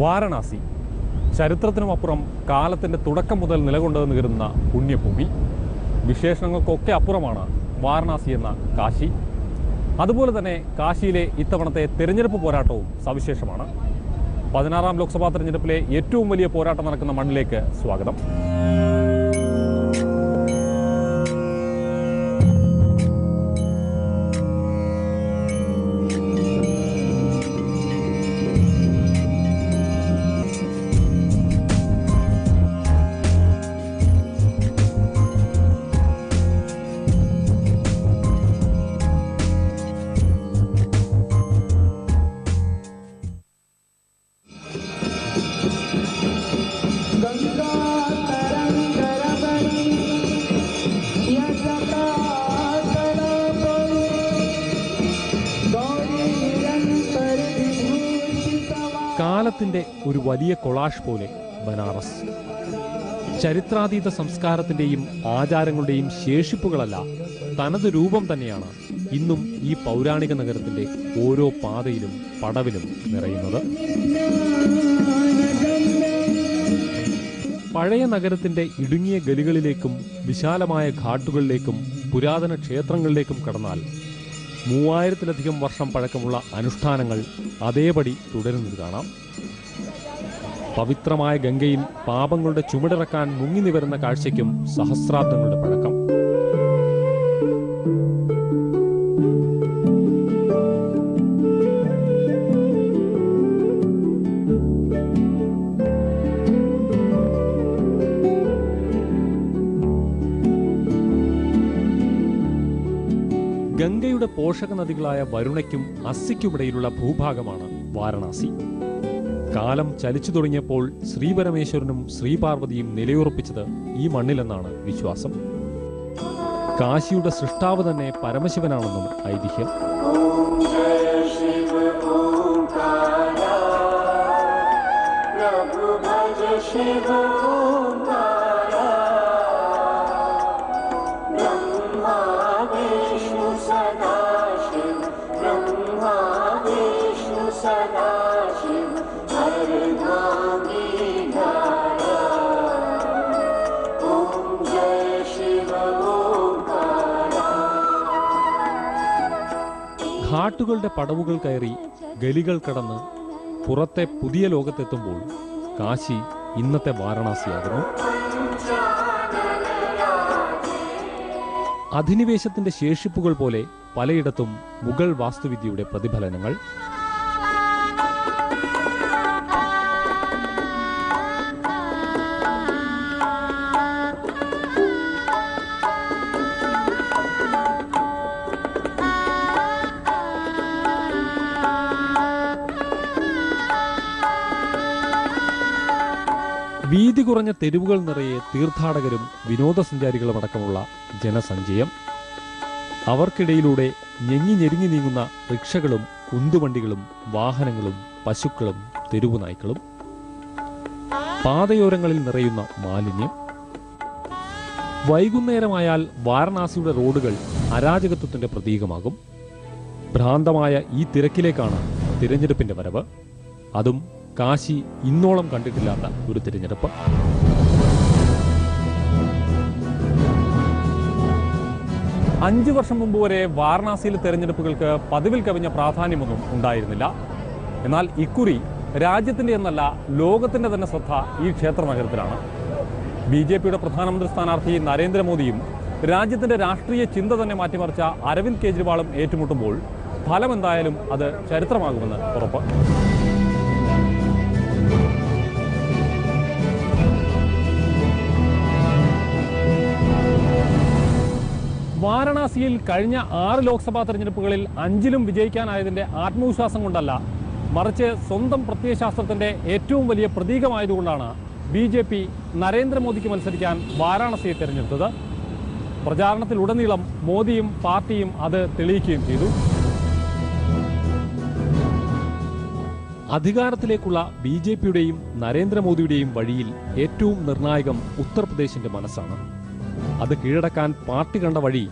വാരണാസി ചരിത്രത്തിനുമപ്പുറം കാലത്തിൻ്റെ തുടക്കം മുതൽ നിലകൊണ്ടെന്ന് കരുതുന്ന പുണ്യഭൂമി. വിശേഷണങ്ങൾക്കൊക്കെ അപ്പുറമാണ് വാരണാസി എന്ന കാശി. അതുപോലെ തന്നെ കാശിയിലെ ഇത്തവണത്തെ തെരഞ്ഞെടുപ്പ് പോരാട്ടവും സവിശേഷമാണ്. 16ാം ലോക്സഭാ തെരഞ്ഞെടുപ്പിലെ ഏറ്റവും വലിയ പോരാട്ടം നടക്കുന്ന മണ്ണിലേക്ക് സ്വാഗതം. കാലത്തിൻ്റെ ഒരു വലിയ കൊളാഷ് പോലെ ബനാറസ്. ചരിത്രാതീത സംസ്കാരത്തിൻ്റെയും ആചാരങ്ങളുടെയും ശേഷിപ്പുകളല്ല, തനത് രൂപം തന്നെയാണ് ഇന്നും ഈ പൗരാണിക നഗരത്തിൻ്റെ ഓരോ പാതയിലും പടവിലും നിറയുന്നത്. പഴയ നഗരത്തിൻ്റെ ഇടുങ്ങിയ ഗലികളിലേക്കും വിശാലമായ ഘാട്ടുകളിലേക്കും പുരാതന ക്ഷേത്രങ്ങളിലേക്കും കടന്നാൽ 3000-ലധികം വർഷം പഴക്കമുള്ള അനുഷ്ഠാനങ്ങൾ അതേപടി തുടരുന്നത് കാണാം. പവിത്രമായ ഗംഗയിൽ പാപങ്ങളുടെ ചുമടിറക്കാൻ മുങ്ങി നിവരുന്ന കാഴ്ചയ്ക്കും സഹസ്രാബ്ദങ്ങളുടെ പഴക്കം. ഗംഗയുടെ പോഷക നദികളായ വരുണയ്ക്കും അസ്സിക്കുമിടയിലുള്ള ഭൂഭാഗമാണ് വാരണാസി. കാലം ചലിച്ചു തുടങ്ങിയപ്പോൾ ശ്രീപരമേശ്വരനും ശ്രീപാർവതിയും നിലയുറപ്പിച്ചത് ഈ മണ്ണിലെന്നാണ് വിശ്വാസം. കാശിയുടെ സൃഷ്ടാവ് തന്നെ പരമശിവനാണെന്നും ഐതിഹ്യം. ഘാട്ടുകളുടെ പടവുകൾ കയറി ഗലികൾ കടന്ന് പുറത്തെ പുതിയ ലോകത്തെത്തുമ്പോൾ കാശി ഇന്നത്തെ വാരണാസിയാകുന്നു. അധിനിവേശത്തിന്റെ ശേഷിപ്പുകൾ പോലെ പലയിടത്തും മുഗൾ വാസ്തുവിദ്യയുടെ പ്രതിഫലനങ്ങൾ. വീതി കുറഞ്ഞ തെരുവുകൾ നിറയെ തീർത്ഥാടകരും വിനോദസഞ്ചാരികളും അടക്കമുള്ള ജനസഞ്ചയം. അവർക്കിടയിലൂടെ ഞെങ്ങി ഞെരുങ്ങി നീങ്ങുന്ന റിക്ഷകളും ഉന്തുവണ്ടികളും വാഹനങ്ങളും പശുക്കളും തെരുവുനായ്ക്കളും. പാതയോരങ്ങളിൽ നിറയുന്ന മാലിന്യം. വൈകുന്നേരമായാൽ വാരണാസിയുടെ റോഡുകൾ അരാജകത്വത്തിന്റെ പ്രതീകമാകും. ഭ്രാന്തമായ ഈ തിരക്കിലേക്കാണ് തിരഞ്ഞെടുപ്പിന്റെ വരവ്. അതും കാശി ഇന്നോളം കണ്ടിട്ടില്ലാത്ത ഒരു തിരഞ്ഞെടുപ്പ്. അഞ്ച് വർഷം മുമ്പ് വരെ വാരണാസിയിലെ തെരഞ്ഞെടുപ്പുകൾക്ക് പതിവിൽ കവിഞ്ഞ പ്രാധാന്യമൊന്നും ഉണ്ടായിരുന്നില്ല. എന്നാൽ ഇക്കുറി രാജ്യത്തിൻ്റെ എന്നല്ല ലോകത്തിൻ്റെ തന്നെ ശ്രദ്ധ ഈ ക്ഷേത്ര നഗരത്തിലാണ്. BJPയുടെ പ്രധാനമന്ത്രി സ്ഥാനാർത്ഥി നരേന്ദ്രമോദിയും രാജ്യത്തിൻ്റെ രാഷ്ട്രീയ ചിന്ത തന്നെ മാറ്റിമറിച്ച അരവിന്ദ് കെജ്രിവാളും ഏറ്റുമുട്ടുമ്പോൾ ഫലം എന്തായാലും അത് ചരിത്രമാകുമെന്ന് ഉറപ്പ്. വാരണാസിയിൽ കഴിഞ്ഞ 6 ലോക്സഭാ തെരഞ്ഞെടുപ്പുകളിൽ 5ലും വിജയിക്കാനായതിൻ്റെ ആത്മവിശ്വാസം കൊണ്ടല്ല, മറിച്ച് സ്വന്തം പ്രത്യയശാസ്ത്രത്തിൻ്റെ ഏറ്റവും വലിയ പ്രതീകമായതുകൊണ്ടാണ് BJP നരേന്ദ്രമോദിക്ക് മത്സരിക്കാൻ വാരാണസിയെ തിരഞ്ഞെടുത്തത്. പ്രചാരണത്തിലുടനീളം മോദിയും പാർട്ടിയും അത് തെളിയിക്കുകയും ചെയ്തു. അധികാരത്തിലേക്കുള്ള BJPയുടെയും നരേന്ദ്രമോദിയുടെയും വഴിയിൽ ഏറ്റവും നിർണായകം ഉത്തർപ്രദേശിന്റെ മനസ്സാണ്. അത് കീഴടക്കാൻ പാർട്ടി കണ്ട വഴി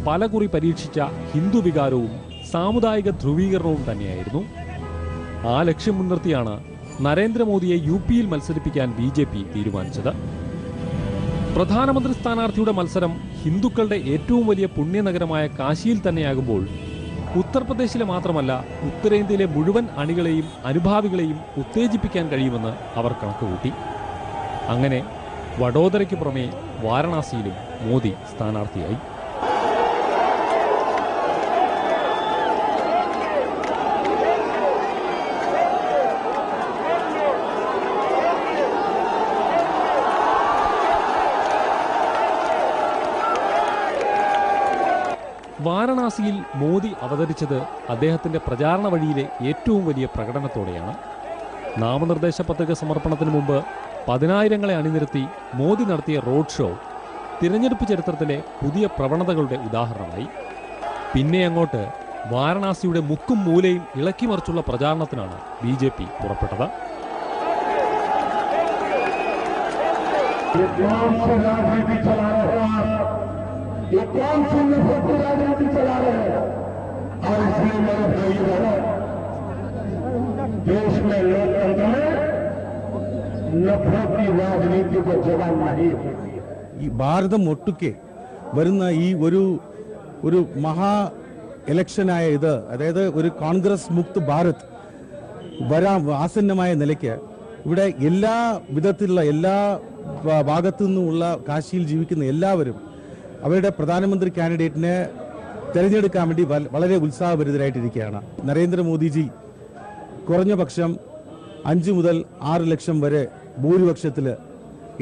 പലകുറി പരീക്ഷിച്ച ഹിന്ദു വികാരവും സാമുദായിക ധ്രുവീകരണവും തന്നെയായിരുന്നു. ആ ലക്ഷ്യം മുൻനിർത്തിയാണ് നരേന്ദ്രമോദിയെ യു-പിയിൽ മത്സരിപ്പിക്കാൻ ബി.ജെ.പി. തീരുമാനിച്ചത്. പ്രധാനമന്ത്രി സ്ഥാനാർത്ഥിയുടെ മത്സരം ഹിന്ദുക്കളുടെ ഏറ്റവും വലിയ പുണ്യനഗരമായ കാശിയിൽ തന്നെയാകുമ്പോൾ ഉത്തർപ്രദേശിലെ മാത്രമല്ല ഉത്തരേന്ത്യയിലെ മുഴുവൻ അണികളെയും അനുഭാവികളെയും ഉത്തേജിപ്പിക്കാൻ കഴിയുമെന്ന് അവർ കണക്കുകൂട്ടി. അങ്ങനെ വഡോദരയ്ക്ക് പുറമെ വാരണാസിയിലും മോദി സ്ഥാനാർത്ഥിയായി. വാരണാസിയിൽ മോദി അവതരിച്ചത് അദ്ദേഹത്തിന്റെ പ്രചാരണ വഴിയിലെ ഏറ്റവും വലിയ പ്രകടനത്തോടെയാണ്. നാമനിർദ്ദേശ പത്രിക സമർപ്പണത്തിന് മുമ്പ് 10,000-ങ്ങളെ അണിനിരത്തി മോദി നടത്തിയ റോഡ് ഷോ തിരഞ്ഞെടുപ്പ് ചരിത്രത്തിലെ പുതിയ പ്രവണതകളുടെ ഉദാഹരണമായി. പിന്നെ അങ്ങോട്ട് വാരണാസിയുടെ മുക്കും മൂലയും ഇളക്കിമറിച്ചുള്ള പ്രചാരണത്തിനാണ് ബി.ജെ.പി. പുറപ്പെട്ടത്. ये कौन सी नफरत की राजनीति चला रहे हैं? और इसलिए मेरे भाई बहनों, देश में लोकतंत्र में नफरत की राजनीति को जगह नहीं होती है. ഈ ഭാരതം ഒട്ടുക്കെ വരുന്ന ഈ ഒരു മഹാ ഇലക്ഷനായ ഇത്, അതായത് ഒരു കോൺഗ്രസ് മുക്ത് ഭാരത് ആസന്നമായ നിലയ്ക്ക് ഇവിടെ എല്ലാ വിധത്തിലുള്ള എല്ലാ ഭാഗത്തു നിന്നുമുള്ള കാശിയിൽ ജീവിക്കുന്ന എല്ലാവരും അവരുടെ പ്രധാനമന്ത്രി കാൻഡിഡേറ്റിനെ തിരഞ്ഞെടുക്കാൻ വേണ്ടി വളരെ ഉത്സാഹഭരിതരായിട്ടിരിക്കുകയാണ്. നരേന്ദ്രമോദിജി കുറഞ്ഞ പക്ഷം 5 മുതൽ 6 ലക്ഷം വരെ ഭൂരിപക്ഷത്തിൽ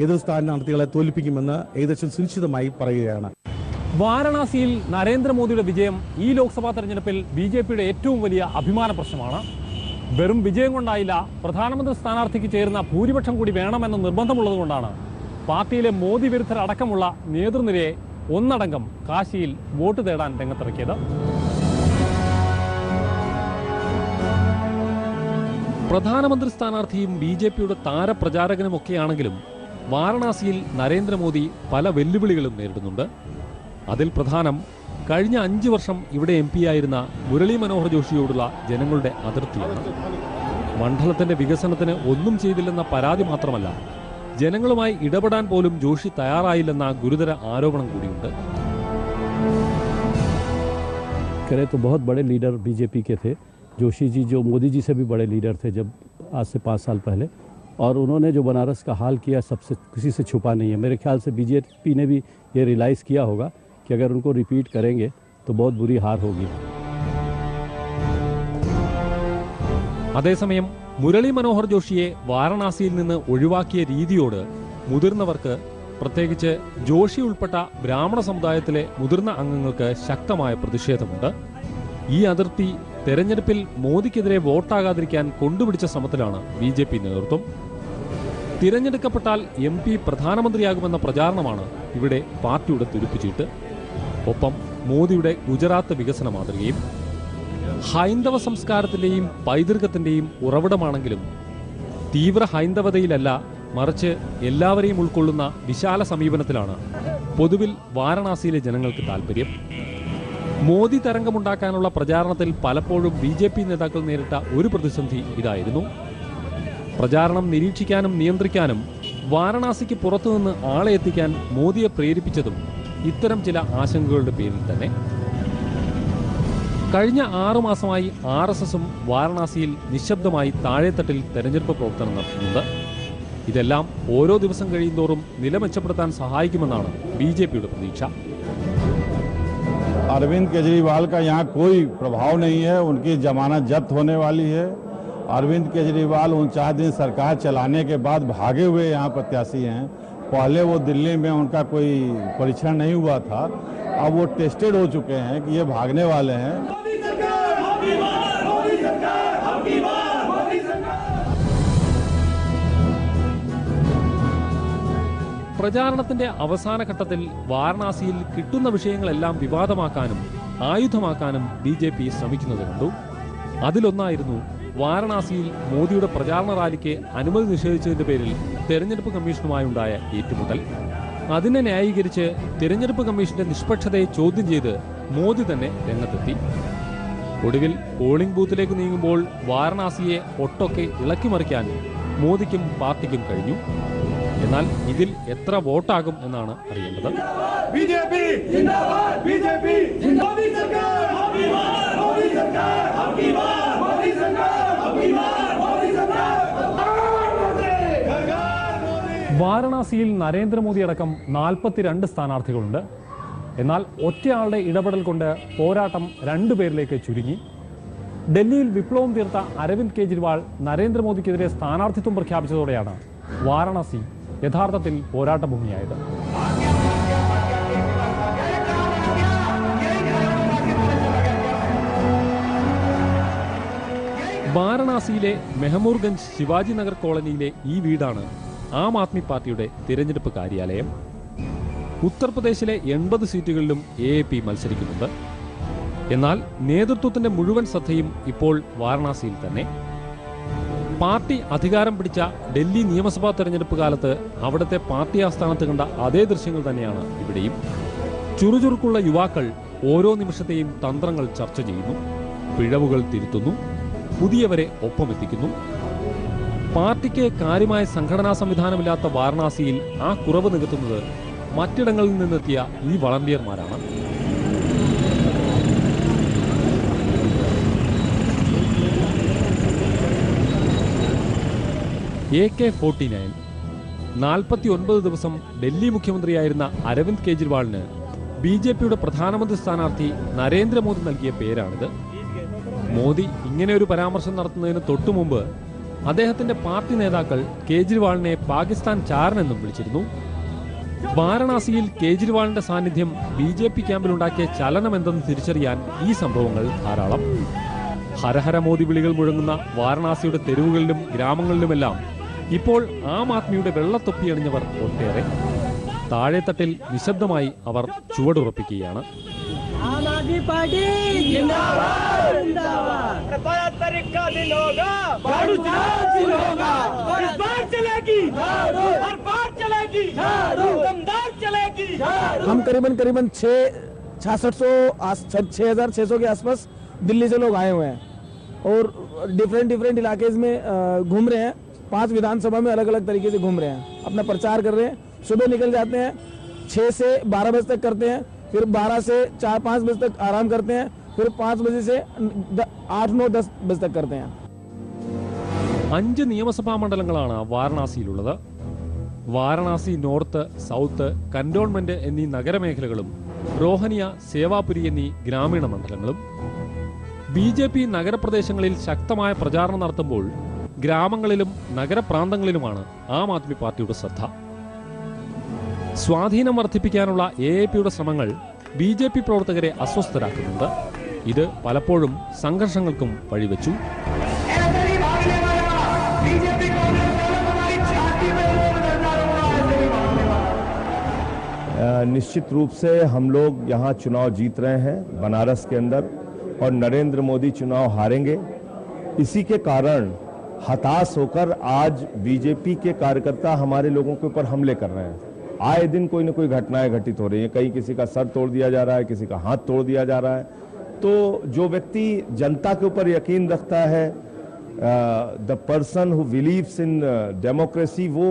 എതിർ സ്ഥാനാർത്ഥികളെ തോൽപ്പിക്കുമെന്ന് ഏകദേശം സുനിശ്ചിതമായി പറയുകയാണ്. വാരണാസിയിൽ നരേന്ദ്രമോദിയുടെ വിജയം ഈ ലോക്സഭാ തെരഞ്ഞെടുപ്പിൽ ബി.ജെ.പിയുടെ ഏറ്റവും വലിയ അഭിമാന പ്രശ്നമാണ്. വെറും വിജയം കൊണ്ടായില്ല, പ്രധാനമന്ത്രി സ്ഥാനാർത്ഥിക്ക് ചേരുന്ന ഭൂരിപക്ഷം കൂടി വേണമെന്ന് നിർബന്ധമുള്ളതുകൊണ്ടാണ് പാർട്ടിയിലെ മോദി വിരുദ്ധരടക്കമുള്ള നേതൃനിരയെ ഒന്നടങ്കം കാശിയിൽ വോട്ട് തേടാൻ രംഗത്തിറക്കിയത്. പ്രധാനമന്ത്രി സ്ഥാനാർത്ഥിയും ബി.ജെ.പിയുടെ താരപ്രചാരകനുമൊക്കെയാണെങ്കിലും വാരണാസിയിൽ നരേന്ദ്രമോദി പല വെല്ലുവിളികളും നേരിടുന്നുണ്ട്. അതിൽ പ്രധാനം കഴിഞ്ഞ 5 വർഷം ഇവിടെ MP ആയിരുന്ന മുരളി മനോഹർ ജോഷിയോടുള്ള ജനങ്ങളുടെ അതിർത്തിയാണ്. മണ്ഡലത്തിന്റെ വികസനത്തിന് ഒന്നും ചെയ്തില്ലെന്ന പരാതി മാത്രമല്ല, ജനങ്ങളുമായി ഇടപെടാൻ പോലും ജോഷി തയ്യാറായില്ലെന്ന ഗുരുതര ആരോപണം കൂടിയുണ്ട്. करे तो बहुत बड़े लीडर बीजेपी के थे जोशी जी, जो मोदी जी से भी बड़े लीडर थे जब आज से 5 साल पहले, और उन्होंने जो बनारस का हाल किया सबसे किसी से छुपा नहीं है. मेरे ख्याल से बीजेपी ने भी ये रियलाइज़ किया होगा कि अगर उनको रिपीट करेंगे तो बहुत बुरी हार होगी. അതേസമയം മുരളി മനോഹർ ജോഷിയെ വാരണാസിയിൽ നിന്ന് ഒഴിവാക്കിയ രീതിയോട് മുതിർന്നവർക്ക്, പ്രത്യേകിച്ച് ജോഷി ഉൾപ്പെട്ട ബ്രാഹ്മണ സമുദായത്തിലെ മുതിർന്ന അംഗങ്ങൾക്ക് ശക്തമായ പ്രതിഷേധമുണ്ട്. ഈ അതിർത്തി തെരഞ്ഞെടുപ്പിൽ മോദിക്കെതിരെ വോട്ടാകാതിരിക്കാൻ കൊണ്ടുപിടിച്ച ശ്രമത്തിലാണ് ബി.ജെ.പി. നേതൃത്വം. തിരഞ്ഞെടുക്കപ്പെട്ടാൽ MP പ്രധാനമന്ത്രിയാകുമെന്ന പ്രചാരണമാണ് ഇവിടെ പാർട്ടിയുടെ തുരുപ്പുചീട്ട്. ഒപ്പം മോദിയുടെ ഗുജറാത്ത് വികസന മാതൃകയും. ഹൈന്ദവ സംസ്കാരത്തിന്റെയും പൈതൃകത്തിന്റെയും ഉറവിടമാണെങ്കിലും തീവ്ര ഹൈന്ദവതയിലല്ല, മറിച്ച് എല്ലാവരെയും ഉൾക്കൊള്ളുന്ന വിശാല സമീപനത്തിലാണ് പൊതുവിൽ വാരണാസിയിലെ ജനങ്ങൾക്ക് താൽപര്യം. മോദി തരംഗമുണ്ടാക്കാനുള്ള പ്രചാരണത്തിൽ പലപ്പോഴും ബി.ജെ.പി. നേതാക്കൾ നേരിട്ട ഒരു പ്രതിസന്ധി ഇതായിരുന്നു. പ്രചാരണം നിരീക്ഷിക്കാനും നിയന്ത്രിക്കാനും വാരണാസിക്ക് പുറത്തുനിന്ന് ആളെ എത്തിക്കാൻ മോദിയെ പ്രേരിപ്പിച്ചതും ഇത്തരം ചില ആശങ്കകളുടെ പേരിൽ തന്നെ. കഴിഞ്ഞ 6 മാസമായി RSSും വാരണാസിയിൽ നിശബ്ദമായി താഴെത്തട്ടിൽ തെരഞ്ഞെടുപ്പ് പ്രവർത്തനം നടത്തുന്നുണ്ട്. ഇതെല്ലാം ഓരോ ദിവസം കഴിയുന്തോറും നില മെച്ചപ്പെടുത്താൻ സഹായിക്കുമെന്നാണ് ബി.ജെ.പിയുടെ പ്രതീക്ഷ. अरविंद केजरीवाल का यहाँ कोई प्रभाव नहीं है, उनकी जमानत जब्त होने वाली है. अरविंद केजरीवाल 49 दिन सरकार चलाने के बाद भागे हुए यहाँ प्रत्याशी हैं. पहले वो दिल्ली में उनका कोई परीक्षण नहीं हुआ था, अब वो टेस्टेड हो चुके हैं कि ये भागने वाले हैं. പ്രചാരണത്തിന്റെ അവസാന ഘട്ടത്തിൽ വാരണാസിയിൽ കിട്ടുന്ന വിഷയങ്ങളെല്ലാം വിവാദമാക്കാനും ആയുധമാക്കാനും ബി.ജെ.പി. ശ്രമിക്കുന്നത് കണ്ടു. അതിലൊന്നായിരുന്നു വാരണാസിയിൽ മോദിയുടെ പ്രചാരണ റാലിക്ക് അനുമതി നിഷേധിച്ചതിന്റെ പേരിൽ തെരഞ്ഞെടുപ്പ് കമ്മീഷനുമായുണ്ടായ ഏറ്റുമുട്ടൽ. അതിനെ ന്യായീകരിച്ച് തെരഞ്ഞെടുപ്പ് കമ്മീഷന്റെ നിഷ്പക്ഷതയെ ചോദ്യം ചെയ്ത് മോദി തന്നെ രംഗത്തെത്തി. ഒടുവിൽ പോളിംഗ് ബൂത്തിലേക്ക് നീങ്ങുമ്പോൾ വാരണാസിയെ ഒട്ടൊക്കെ ഇളക്കിമറിക്കാൻ മോദിക്കും പാർട്ടിക്കും കഴിഞ്ഞു. എന്നാൽ ഇതിൽ എത്ര വോട്ടാകും എന്നാണ് അറിയേണ്ടത്. വാരണാസിയിൽ നരേന്ദ്രമോദി അടക്കം 42 സ്ഥാനാർത്ഥികളുണ്ട്. എന്നാൽ ഒറ്റയാളുടെ ഇടപെടൽ കൊണ്ട് പോരാട്ടം 2 പേരിലേക്ക് ചുരുങ്ങി. ഡൽഹിയിൽ വിപ്ലവം തീർത്ത അരവിന്ദ് കെജ്രിവാൾ നരേന്ദ്രമോദിക്കെതിരെ സ്ഥാനാർത്ഥിത്വം പ്രഖ്യാപിച്ചതോടെയാണ് വാരണാസി യഥാർത്ഥത്തിൽ പോരാട്ടഭൂമിയായത്. വാരണാസിയിലെ മെഹമൂർഗഞ്ച് ശിവാജി നഗർ കോളനിയിലെ ഈ വീടാണ് ആം ആദ്മി പാർട്ടിയുടെ തിരഞ്ഞെടുപ്പ് കാര്യാലയം. ഉത്തർപ്രദേശിലെ 80 സീറ്റുകളിലും AAP മത്സരിക്കുന്നുണ്ട്. എന്നാൽ നേതൃത്വത്തിന്റെ മുഴുവൻ ശ്രദ്ധയും ഇപ്പോൾ വാരണാസിയിൽ തന്നെ. പാർട്ടി അധികാരം പിടിച്ച ഡൽഹി നിയമസഭാ തെരഞ്ഞെടുപ്പ് കാലത്ത് അവിടുത്തെ പാർട്ടി ആസ്ഥാനത്ത് കണ്ട അതേ ദൃശ്യങ്ങൾ തന്നെയാണ് ഇവിടെയും. ചുറുചുറുക്കുള്ള യുവാക്കൾ ഓരോ നിമിഷത്തെയും തന്ത്രങ്ങൾ ചർച്ച ചെയ്യുന്നു, പിഴവുകൾ തിരുത്തുന്നു, പുതിയവരെ ഒപ്പമെത്തിക്കുന്നു. പാർട്ടിക്ക് കാര്യമായ സംഘടനാ സംവിധാനമില്ലാത്ത വാരണാസിയിൽ ആ കുറവ് നികത്തുന്നത് മറ്റിടങ്ങളിൽ നിന്നെത്തിയ ഈ വളണ്ടിയർമാരാണ്. AK-49 49 ദിവസം ഡൽഹി മുഖ്യമന്ത്രിയായിരുന്ന അരവിന്ദ് കെജ്രിവാളിന് BJPയുടെ പ്രധാനമന്ത്രി സ്ഥാനാർത്ഥി നരേന്ദ്രമോദി നൽകിയ പേരാണിത്. മോദി ഇങ്ങനെയൊരു പരാമർശം നടത്തുന്നതിന് തൊട്ടുമുമ്പ് അദ്ദേഹത്തിന്റെ പാർട്ടി നേതാക്കൾ കേജ്രിവാളിനെ പാകിസ്ഥാൻ ചാരനെന്നും വിളിച്ചിരുന്നു. വാരണാസിയിൽ കേജ്രിവാളിന്റെ സാന്നിധ്യം BJP ക്യാമ്പിലുണ്ടാക്കിയ ചലനമെന്തെന്ന് തിരിച്ചറിയാൻ ഈ സംഭവങ്ങൾ ധാരാളം. ഹരഹര മോദി വിളികൾ മുഴങ്ങുന്ന വാരണാസിയുടെ തെരുവുകളിലും ഗ്രാമങ്ങളിലുമെല്ലാം ഇപ്പോൾ ആം ആദ്മിയുടെ വെള്ളത്തൊപ്പി അണിഞ്ഞവർ ഒട്ടേറെ. താഴെത്തട്ടിൽ നിശബ്ദമായി അവർ ചുവടുറപ്പിക്കുകയാണ്. आम आदमी पार्टी जिंदाबाद जिंदाबाद। बहत्तर का दिन होगा, दिन होगा, इस बार चलेगी, हर बार चलेगी, दमदार चलेगी। हम करीबन 6,600 के आसपास दिल्ली से लोग आए हुए हैं और डिफरेंट इलाके में घूम रहे हैं। 5 विधानसभा में अलग अलग तरीके से घूम रहे हैं, अपना प्रचार कर रहे हैं। सुबह निकल जाते हैं, 6 से 12 बजे तक करते हैं, फिर 12 से 4-5 बजे तक आराम करते हैं, फिर 5 बजे से 8-9-10 बजे तक करते हैं. 5 നിയമസഭാ മണ്ഡലങ്ങളാണ് വാരണാസിയിലുള്ളത്. വാരണാസി നോർത്ത്, സൗത്ത്, കന്റോൺമെന്റ് എന്നീ നഗരമേഖലകളും റോഹനിയ, സേവാപുരി എന്നീ ഗ്രാമീണ മണ്ഡലങ്ങളും. BJP നഗരപ്രദേശങ്ങളിൽ ശക്തമായ പ്രചാരണം നടത്തുമ്പോൾ ഗ്രാമങ്ങളിലും നഗരപ്രാന്തങ്ങളിലുമാണ് ആം ആദ്മി പാർട്ടിയുടെ ശ്രദ്ധ. സ്വാധീനം വർദ്ധിപ്പിക്കാനുള്ള AAPയുടെ ശ്രമങ്ങൾ BJP പ്രവർത്തകരെ അസ്വസ്ഥരാക്കുന്നുണ്ട്. ഇത് പലപ്പോഴും സംഘർഷങ്ങൾക്കും വഴിവെച്ചു. निश्चित रूप से हम लोग यहाँ चुनाव जीत रहे हैं बनारस के अंदर और नरेंद्र मोदी चुनाव हारेंगे. इसी के कारण हताश होकर आज बीजेपी के कार्यकर्ता हमारे लोगों के ऊपर हमले कर रहे हैं. आए दिन कोई न कोई घटनाएं घटित हो रही हैं. कहीं किसी का सर तोड़ दिया जा रहा है, किसी का हाथ तोड़ दिया जा रहा है. तो जो व्यक्ति जनता के ऊपर यकीन रखता है, the person who believes in democracy, वो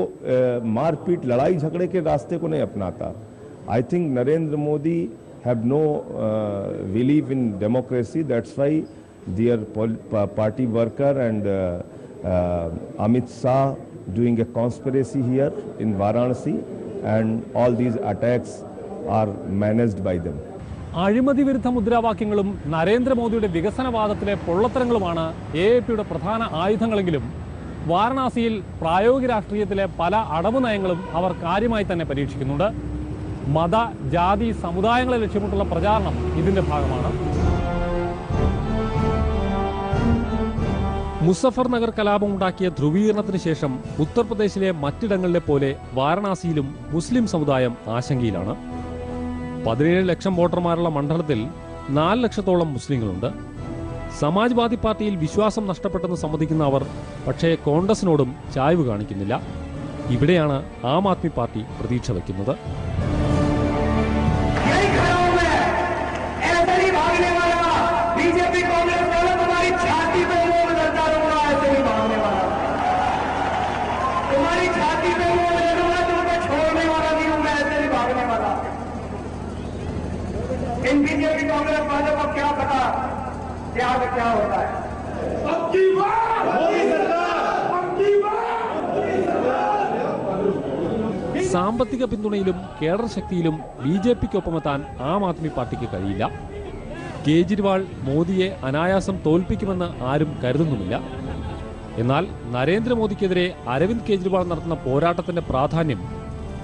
मारपीट लड़ाई झगड़े के रास्ते को नहीं अपनाता. I think Narendra Modi have know believe in democracy. That's why there party worker and Amit Shah doing a conspiracy here in Varanasi, and all these attacks are managed by them. അഴിമതി വിരുദ്ധ മുദ്രാവാക്യങ്ങളും നരേന്ദ്രമോദിയുടെ വികസനവാദത്തിലെ പൊള്ളത്തരങ്ങളുമാണ് AAPയുടെ പ്രധാന ആയുധങ്ങളെങ്കിലും വാരണാസിയിൽ പ്രായോഗിക രാഷ്ട്രീയത്തിലെ പല അടവ് നയങ്ങളും അവർ കാര്യമായി തന്നെ പരീക്ഷിക്കുന്നുണ്ട്. മത, ജാതി, സമുദായങ്ങളെ ലക്ഷ്യമിട്ടുള്ള പ്രചാരണം ഇതിന്റെ ഭാഗമാണ്. മുസഫർ നഗർ കലാപമുണ്ടാക്കിയ ധ്രുവീകരണത്തിന് ശേഷം ഉത്തർപ്രദേശിലെ മറ്റിടങ്ങളിലെ പോലെ വാരണാസിയിലും മുസ്ലിം സമുദായം ആശങ്കയിലാണ്. 17 ലക്ഷം വോട്ടർമാരുള്ള മണ്ഡലത്തിൽ 4 ലക്ഷത്തോളം മുസ്ലിങ്ങളുണ്ട്. സമാജ്വാദി പാർട്ടിയിൽ വിശ്വാസം നഷ്ടപ്പെട്ടെന്ന് സമ്മതിക്കുന്ന അവർ പക്ഷേ കോൺഗ്രസിനോടും ചായ്വ് കാണിക്കുന്നില്ല. ഇവിടെയാണ് ആം ആദ്മി പാർട്ടി പ്രതീക്ഷ വയ്ക്കുന്നത്. बीजेपी कांग्रेस क्या होता है। സാമ്പത്തിക പിന്തുണയിലും കേഡർ ശക്തിയിലും BJPക്കൊപ്പമെത്താൻ ആം ആദ്മി പാർട്ടിക്ക് കഴിയില്ല. കേജ്രിവാൾ മോദിയെ അനായാസം തോൽപ്പിക്കുമെന്ന് ആരും കരുതുന്നുമില്ല. എന്നാൽ നരേന്ദ്രമോദിക്കെതിരെ അരവിന്ദ് കെജ്രിവാൾ നടത്തുന്ന പോരാട്ടത്തിന്റെ പ്രാധാന്യം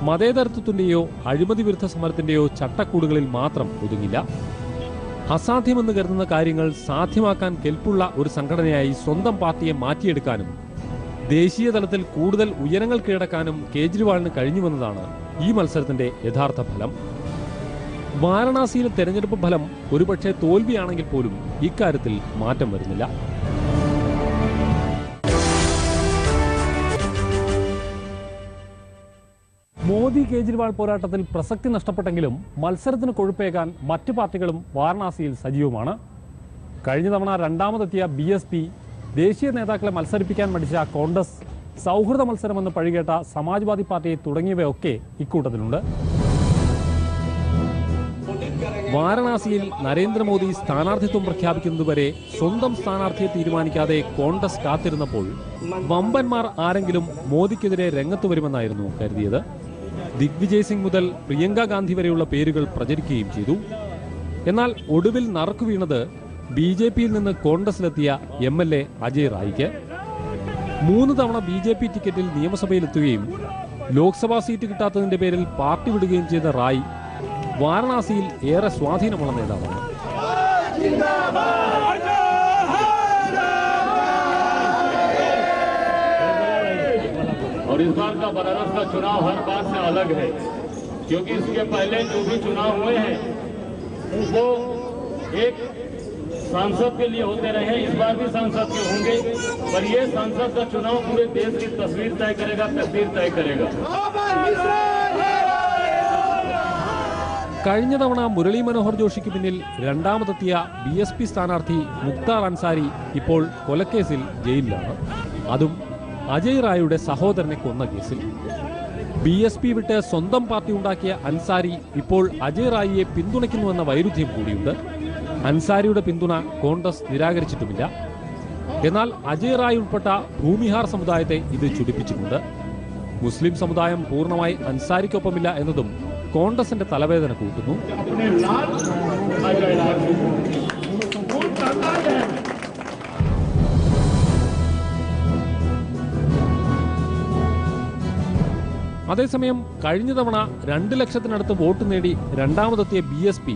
മതേതരത്വത്തിന്റെയോ അഴിമതി വിരുദ്ധ സമരത്തിന്റെയോ ചട്ടക്കൂടുകളിൽ മാത്രം ഒതുങ്ങില്ല. അസാധ്യമെന്ന് കരുതുന്ന കാര്യങ്ങൾ സാധ്യമാക്കാൻ കെൽപ്പുള്ള ഒരു സംഘടനയായി സ്വന്തം പാർട്ടിയെ മാറ്റിയെടുക്കാനും ദേശീയ തലത്തിൽ കൂടുതൽ ഉയരങ്ങൾ കീഴടക്കാനും കേജ്രിവാളിന് കഴിഞ്ഞുവെന്നതാണ് ഈ മത്സരത്തിന്റെ യഥാർത്ഥ ഫലം. വാരണാസിയിലെ തെരഞ്ഞെടുപ്പ് ഫലം ഒരുപക്ഷെ തോൽവിയാണെങ്കിൽ പോലും ഇക്കാര്യത്തിൽ മാറ്റം വരുന്നില്ല. മോദി കേജ്രിവാൾ പോരാട്ടത്തിൽ പ്രസക്തി നഷ്ടപ്പെട്ടെങ്കിലും മത്സരത്തിന് കൊഴുപ്പേകാൻ മറ്റു പാർട്ടികളും വാരണാസിയിൽ സജീവമാണ്. കഴിഞ്ഞ തവണ രണ്ടാമതെത്തിയ BSP, ദേശീയ നേതാക്കളെ മത്സരിപ്പിക്കാൻ മടിച്ച കോൺഗ്രസ്, സൗഹൃദ മത്സരമെന്ന് പഴികേട്ട സമാജ്വാദി പാർട്ടി തുടങ്ങിയവയൊക്കെ ഇക്കൂട്ടത്തിലുണ്ട്. വാരണാസിയിൽ നരേന്ദ്രമോദി സ്ഥാനാർത്ഥിത്വം പ്രഖ്യാപിക്കുന്നതുവരെ സ്വന്തം സ്ഥാനാർത്ഥിയെ തീരുമാനിക്കാതെ കോൺഗ്രസ് കാത്തിരുന്നപ്പോൾ വമ്പന്മാർ ആരെങ്കിലും മോദിക്കെതിരെ രംഗത്ത് വരുമെന്നായിരുന്നു കരുതിയത്. ദിഗ്വിജയ് സിംഗ് മുതൽ പ്രിയങ്ക ഗാന്ധി വരെയുള്ള പേരുകൾ പ്രചരിക്കുകയും ചെയ്തു. എന്നാൽ ഒടുവിൽ നറുക്കു വീണത് BJPയിൽ നിന്ന് കോൺഗ്രസിലെത്തിയ MLA അജയ് റായിക്ക്. 3 തവണ BJP ടിക്കറ്റിൽ നിയമസഭയിലെത്തുകയും ലോക്സഭാ സീറ്റ് കിട്ടാത്തതിന്റെ പേരിൽ പാർട്ടി വിടുകയും ചെയ്ത റായ് വാരണാസിയിൽ ഏറെ സ്വാധീനമുള്ള നേതാവാണ്. और इस बार का बनारस का चुनाव हर बार से अलग है, क्योंकि इसके पहले जो भी चुनाव हुए हैं वो एक सांसद के लिए होते रहे, इस बार भी सांसद के होंगे, पर ये सांसद का चुनाव पूरे देश की तस्वीर तय करेगा, तकदीर तय करेगा. കഴിഞ്ഞ തവണ മുരളി മനോഹർ ജോഷിക്ക് പിന്നിൽ രണ്ടാമതെത്തിയ BSP സ്ഥാനാർത്ഥി മുക്താർ അൻസാരി ഇപ്പോൾ കൊലക്കേസിൽ ജയിലിലാണ്. അതും അജയ് റായിയുടെ സഹോദരനെ കൊന്ന കേസിൽ. BSP വിട്ട് സ്വന്തം പാർട്ടി ഉണ്ടാക്കിയ അൻസാരി ഇപ്പോൾ അജയ് റായിയെ പിന്തുണയ്ക്കുന്നുവെന്ന വൈരുദ്ധ്യം കൂടിയുണ്ട്. അൻസാരിയുടെ പിന്തുണ കോൺഗ്രസ് നിരാകരിച്ചിട്ടുമില്ല. എന്നാൽ അജയ് റായ് ഉൾപ്പെട്ട ഭൂമിഹാർ സമുദായത്തെ ഇത് ചുടിപ്പിച്ചിട്ടുണ്ട്. മുസ്ലിം സമുദായം പൂർണ്ണമായി അൻസാരിക്കൊപ്പമില്ല എന്നതും കോൺഗ്രസിന്റെ തലവേദന കൂട്ടുന്നു. അതേസമയം കഴിഞ്ഞ തവണ 2 ലക്ഷത്തിനടുത്ത് വോട്ട് നേടി രണ്ടാമതെത്തിയ BSP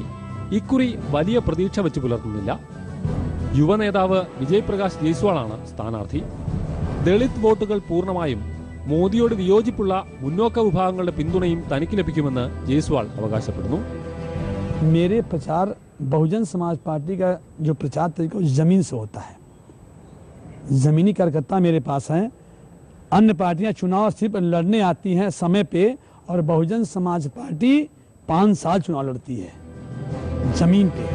ഇക്കുറി വലിയ പ്രതീക്ഷ വെച്ച് പുലർത്തുന്നില്ല. യുവനേതാവ് വിജയ് പ്രകാശ് ജയ്സ്വാളാണ് സ്ഥാനാർത്ഥി. ദളിത് വോട്ടുകൾ പൂർണ്ണമായും മോദിയോട് വിയോജിപ്പുള്ള മുന്നോക്ക വിഭാഗങ്ങളുടെ പിന്തുണയും തനിക്ക് ലഭിക്കുമെന്ന് ജയ്സ്വാൾ അവകാശപ്പെടുന്നു. मेरे प्रचार बहुजन समाज पार्टी का जो प्रचार तरीका जमीन से होता है, जमीनी कार्यकर्ता मेरे पास हैं. अन्य पार्टियां चुनाव सिर्फ लड़ने आती हैं समय पे, और बहुजन समाज पार्टी 5 साल चुनाव लड़ती है जमीन पे.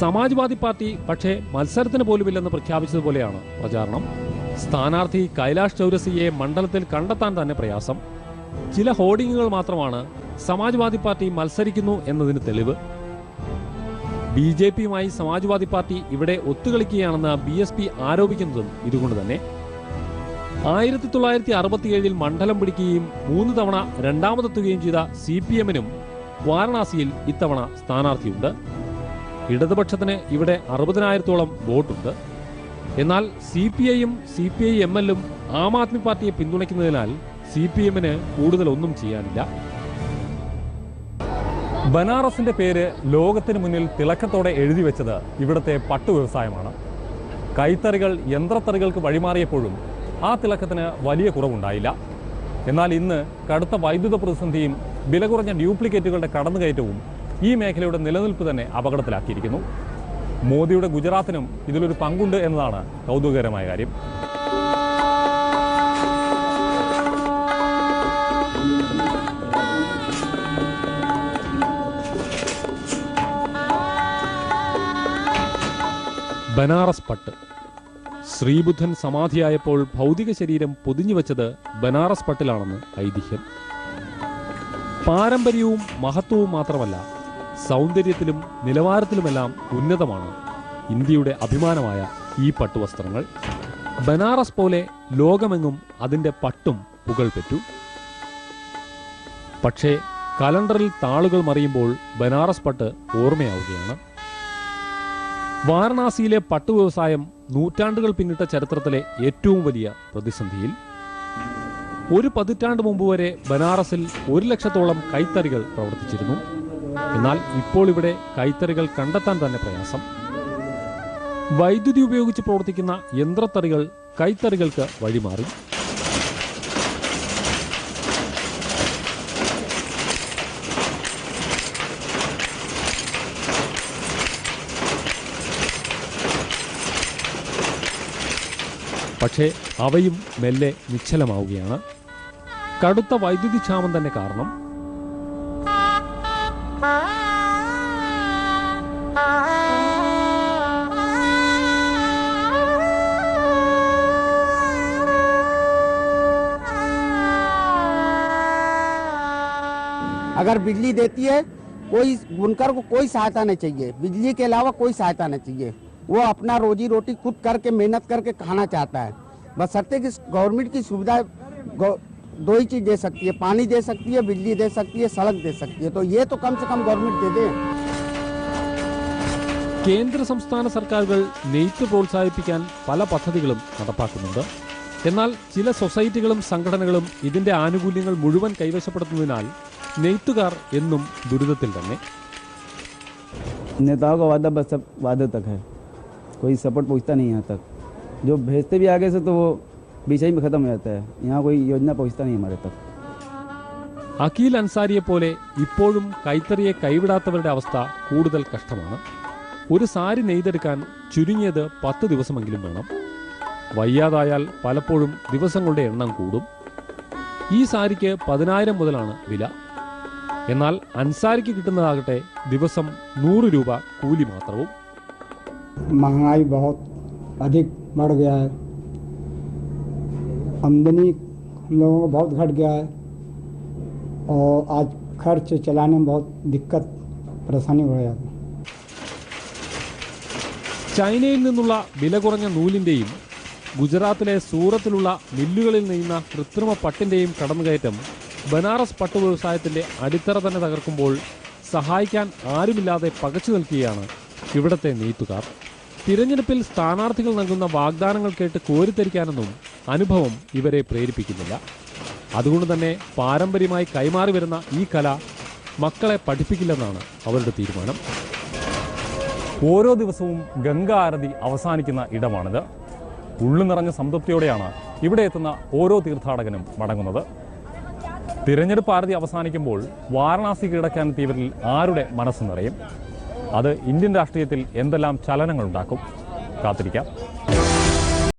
സമാജ്വാദി പാർട്ടി പക്ഷേ മത്സരത്തിന് പോലുമില്ലെന്ന് പ്രഖ്യാപിച്ചതുപോലെയാണ് പ്രചാരണം. സ്ഥാനാർത്ഥി കൈലാഷ് ചൗരസിയെ മണ്ഡലത്തിൽ കണ്ടെത്താൻ തന്നെ പ്രയാസം. ചില ഹോർഡിങ്ങുകൾ മാത്രമാണ് സമാജ്വാദി പാർട്ടി മത്സരിക്കുന്നു എന്നതിന് തെളിവ്. BJPയുമായി സമാജ്വാദി പാർട്ടി ഇവിടെ ഒത്തുകളിക്കുകയാണെന്ന് BSP ആരോപിക്കുന്നതും ഇതുകൊണ്ട് തന്നെ. 1967 മണ്ഡലം പിടിക്കുകയും 3 തവണ രണ്ടാമതെത്തുകയും ചെയ്ത CPMനും വാരണാസിയിൽ ഇത്തവണ സ്ഥാനാർത്ഥിയുണ്ട്. ഇടതുപക്ഷത്തിന് ഇവിടെ 60,000-ഓളം വോട്ടുണ്ട്. എന്നാൽ CPIയും CPI-MLും ആം ആദ്മി പാർട്ടിയെ പിന്തുണയ്ക്കുന്നതിനാൽ CPMന് കൂടുതലൊന്നും ചെയ്യാനില്ല. ബനാറസിന്റെ പേര് ലോകത്തിന് മുന്നിൽ തിളക്കത്തോടെ എഴുതി വെച്ചത് ഇവിടുത്തെ പട്ടു വ്യവസായമാണ്. കൈത്തറികൾ യന്ത്രത്തറികൾക്ക് വഴിമാറിയപ്പോഴും ആ തിളക്കത്തിന് വലിയ കുറവുണ്ടായില്ല. എന്നാൽ ഇന്ന് കടുത്ത വൈദ്യുത പ്രതിസന്ധിയും വില കുറഞ്ഞ ഡ്യൂപ്ലിക്കേറ്റുകളുടെ കടന്നുകയറ്റവും ഈ മേഖലയുടെ നിലനിൽപ്പ് തന്നെ അപകടത്തിലാക്കിയിരിക്കുന്നു. മോദിയുടെ ഗുജറാത്തിനും ഇതിലൊരു പങ്കുണ്ട് എന്നതാണ് കൗതുകകരമായ കാര്യം. ബനാറസ് പട്ട്. ശ്രീബുദ്ധൻ സമാധിയായപ്പോൾ ഭൗതിക ശരീരം പൊതിഞ്ഞു വെച്ചത് ബനാറസ് പട്ടിലാണെന്ന് ഐതിഹ്യം. പാരമ്പര്യവും മഹത്വവും മാത്രമല്ല, സൗന്ദര്യത്തിലും നിലവാരത്തിലുമെല്ലാം ഉന്നതമാണ് ഇന്ത്യയുടെ അഭിമാനമായ ഈ പട്ടുവസ്ത്രങ്ങൾ. ബനാറസ് പോലെ ലോകമെങ്ങും അതിൻ്റെ പട്ടും പുകൾപെറ്റു. പക്ഷേ കലണ്ടറിൽ താളുകൾ മറിയുമ്പോൾ ബനാറസ് പട്ട് ഓർമ്മയാവുകയാണ്. വാരണാസിയിലെ പട്ടു വ്യവസായം നൂറ്റാണ്ടുകൾ പിന്നിട്ട ചരിത്രത്തിലെ ഏറ്റവും വലിയ പ്രതിസന്ധിയിൽ. ഒരു പതിറ്റാണ്ട് മുമ്പ് വരെ ബനാറസിൽ 100,000-ഓളം കൈത്തറികൾ പ്രവർത്തിച്ചിരുന്നു. എന്നാൽ ഇപ്പോൾ ഇവിടെ കൈത്തറികൾ കണ്ടെത്താൻ തന്നെ പ്രയാസം. വൈദ്യുതി ഉപയോഗിച്ച് പ്രവർത്തിക്കുന്ന യന്ത്രത്തറികൾ കൈത്തറികൾക്ക് വഴിമാറി. പക്ഷേ അവയും മെല്ലെ നിശ്ചലമാവുകയാണ്. കടുത്ത വൈദ്യുതി ക്ഷാമം തന്നെ കാരണം. अगर बिजली देती है कोई बुनकर को कोई सहायता नहीं चाहिए, बिजली के अलावा कोई सहायता नहीं चाहिए। वो अपना रोजी रोटी खुद करके मेहनत करके खाना चाहता है। बशर्ते कि गवर्नमेंट की सुविधा दो ही चीज दे सकती है, पानी दे सकती है, बिजली दे सकती है, सड़क दे सकती है। तो ये तो कम से कम गवर्नमेंट दे दे। കേന്ദ്ര സംസ്ഥാന സർക്കാരുകൾ നെയ്ത്ത് പ്രോത്സാഹിപ്പിക്കാൻ പല പദ്ധതികളും നടപ്പാക്കുന്നുണ്ട്. എന്നാൽ ചില സൊസൈറ്റികളും സംഘടനകളും ഇതിന്റെ ആനുകൂല്യങ്ങൾ മുഴുവൻ കൈവശപ്പെടുത്തുന്നതിനാൽ നെയ്ത്തുകാർ എന്നും ദുരിതത്തിൽ തന്നെ. नेताओं का वादा बस सब वादे तक है, कोई सपोर्ट पहुंचता नहीं यहाँ तक। जो भेजते भी आगे से तो वो बीच में ख़त्म हो जाता है, यहाँ कोई योजना पहुंचता नहीं हमारे तक. അഖീൽ അൻസാരിയെ പോലെ ഇപ്പോഴും കൈത്തറിയെ കൈവിടാത്തവരുടെ അവസ്ഥ കൂടുതൽ കഷ്ടമാണ്. ഒരു സാരി നെയ്തെടുക്കാൻ ചുരുങ്ങിയത് 10 ദിവസമെങ്കിലും വേണം. വയ്യാതായാൽ പലപ്പോഴും ദിവസങ്ങളുടെ എണ്ണം കൂടും. ഈ സാരിക്ക് 10,000 മുതലാണ് വില. എന്നാൽ അൻസാരിക്ക് കിട്ടുന്നതാകട്ടെ ദിവസം 100 രൂപ കൂലി മാത്രവും. महंगाई बहुत अधिक बढ़ गया है, आमदनी हम लोगों को बहुत घट गया है और आज खर्च चलाने में बहुत दिक्कत परेशानी हो जाती है. ചൈനയിൽ നിന്നുള്ള വില കുറഞ്ഞ നൂലിൻ്റെയും ഗുജറാത്തിലെ സൂറത്തിലുള്ള മില്ലുകളിൽ നെയ്യുന്ന കൃത്രിമ പട്ടിൻ്റെയും കടന്നുകയറ്റം ബനാറസ് പട്ടു വ്യവസായത്തിൻ്റെ അടിത്തറ തന്നെ തകർക്കുമ്പോൾ സഹായിക്കാൻ ആരുമില്ലാതെ പകച്ചു നിൽക്കുകയാണ് ഇവിടത്തെ നെയ്ത്തുകാർ. തിരഞ്ഞെടുപ്പിൽ സ്ഥാനാർത്ഥികൾ നൽകുന്ന വാഗ്ദാനങ്ങൾ കേട്ട് കോരിത്തരിക്കാനൊന്നും അനുഭവം ഇവരെ പ്രേരിപ്പിക്കുന്നില്ല. അതുകൊണ്ട് തന്നെ പാരമ്പര്യമായി കൈമാറി വരുന്ന ഈ കല മക്കളെ പഠിപ്പിക്കില്ലെന്നാണ് അവരുടെ തീരുമാനം. ഓരോ ദിവസവും ഗംഗാ ആരതി അവസാനിക്കുന്ന ഇടമാണിത്. ഉള്ളു നിറഞ്ഞ സംതൃപ്തിയോടെയാണ് ഇവിടെ എത്തുന്ന ഓരോ തീർത്ഥാടകനും മടങ്ങുന്നത്. തിരഞ്ഞെടുപ്പ് ആരതി അവസാനിക്കുമ്പോൾ വാരണാസി കീഴടക്കാനെത്തിയവരിൽ ആരുടെ മനസ്സ് നിറയും? അത് ഇന്ത്യൻ രാഷ്ട്രീയത്തിൽ എന്തെല്ലാം ചലനങ്ങളുണ്ടാക്കും? കാത്തിരിക്കാം.